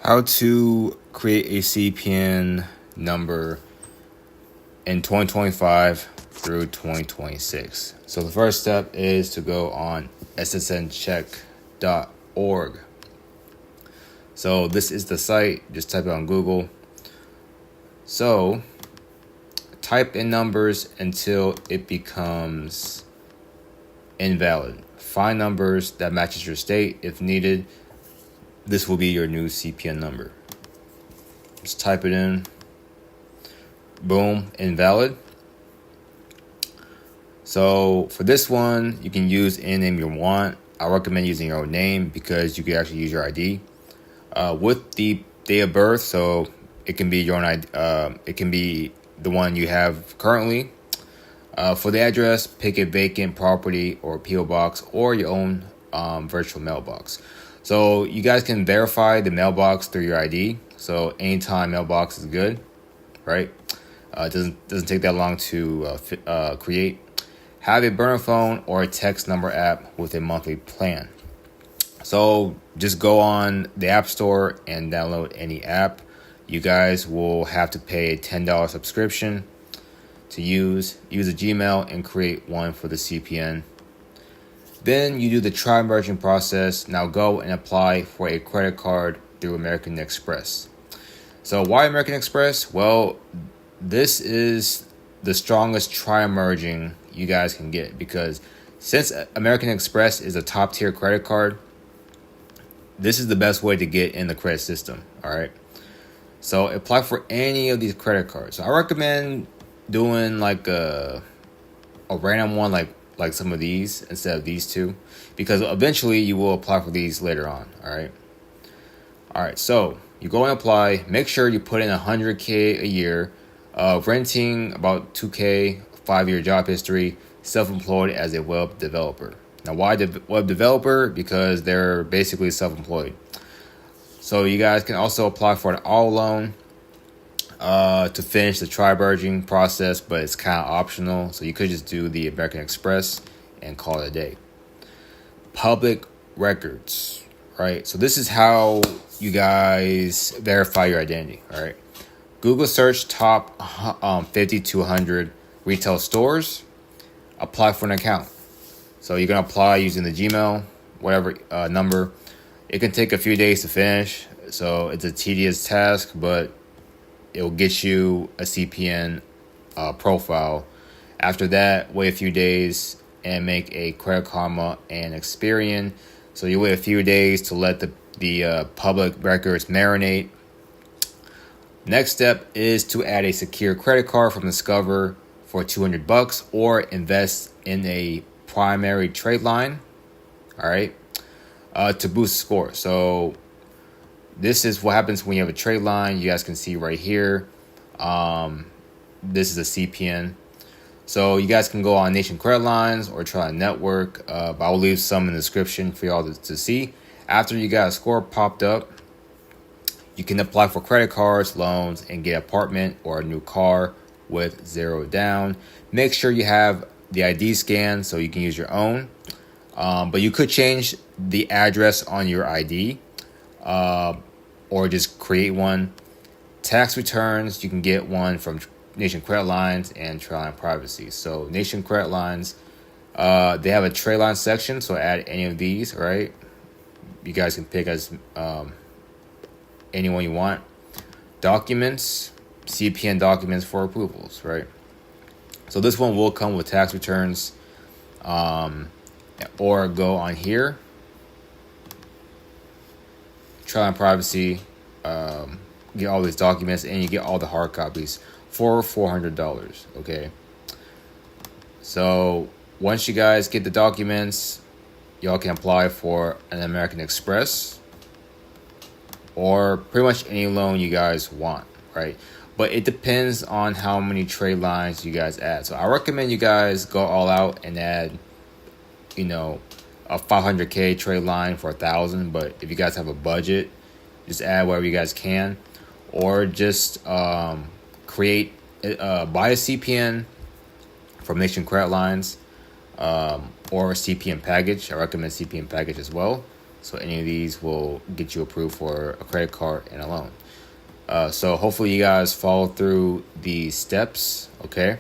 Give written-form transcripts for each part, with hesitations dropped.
How to create a CPN number in 2025 through 2026. So the first step is to go on ssncheck.org. So this is the site. Just type it on Google. So type in numbers until it becomes invalid. Find numbers that matches your state. If needed, this will be your new CPN number. Just type it in. Boom, invalid. So for this one, you can use any name you want. I recommend using your own name because you can actually use your ID with the date of birth. So it can be your own ID. It can be the one you have currently. For the address, pick a vacant property or PO box or your own virtual mailbox. So you guys can verify the mailbox through your ID. So anytime mailbox is good, right? It doesn't take that long to create. Have a burner phone or a text number app with a monthly plan. So just go on the App Store and download any app. You guys will have to pay a $10 subscription to use a Gmail and create one for the CPN. Then you do the Trimerge process. Now go and apply for a credit card through American Express. So why American Express? Well, this is the strongest Trimerging you guys can get because since American Express is a top tier credit card, this is the best way to get in the credit system. All right. So apply for any of these credit cards. So I recommend doing like a random one like some of these instead of these two, because eventually you will apply for these later on. All right, so you go and apply. Make sure you put in $100K a year, renting about $2K, 5-year job history, self-employed as a web developer. Now why web developer? Because they're basically self-employed. So you guys can also apply for an auto loan to finish the Trimerging process, but it's kind of optional. So you could just do the American Express and call it a day. Public records, right? So this is how you guys verify your identity, all right? Google search top 50 to 100 retail stores. Apply for an account. So you're going to apply using the Gmail, whatever number. It can take a few days to finish. So it's a tedious task, but it will get you a CPN profile. After that, wait a few days and make a Credit Karma and Experian. So you wait a few days to let the public records marinate. Next step is to add a secure credit card from Discover for $200 or invest in a primary trade line. All right, to boost the score. So this is what happens when you have a trade line. You guys can see right here. This is a CPN. So you guys can go on Nation Credit Lines or try a network. But I'll leave some in the description for y'all to see. After you got a score popped up, you can apply for credit cards, loans, and get an apartment or a new car with 0 down. Make sure you have the ID scan so you can use your own. But you could change the address on your ID. Or just create one. Tax returns, you can get one from Nation Credit Lines and Trimerge Privacy. So Nation Credit Lines, they have a trade line section, so add any of these, right? You guys can pick as anyone you want. Documents, CPN documents for approvals, right? So this one will come with tax returns, or go on here. Trimerge Privacy, get all these documents, and you get all the hard copies for $400. Okay. So once you guys get the documents, y'all can apply for an American Express or pretty much any loan you guys want, right? But it depends on how many trade lines you guys add. So I recommend you guys go all out and add, a 500K trade line for 1,000. But if you guys have a budget, just add whatever you guys can, or just create buy a CPN from Nation Credit Lines, or a CPN package. I recommend CPN package as well. So any of these will get you approved for a credit card and a loan. So hopefully you guys follow through the steps, okay?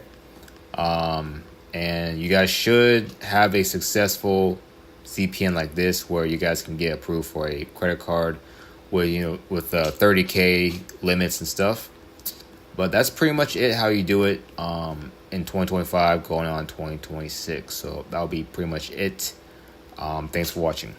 And you guys should have a successful CPN like this, where you guys can get approved for a credit card with 30K limits and stuff. But that's pretty much it, how you do it in 2025 going on 2026. So that'll be pretty much it. Thanks for watching.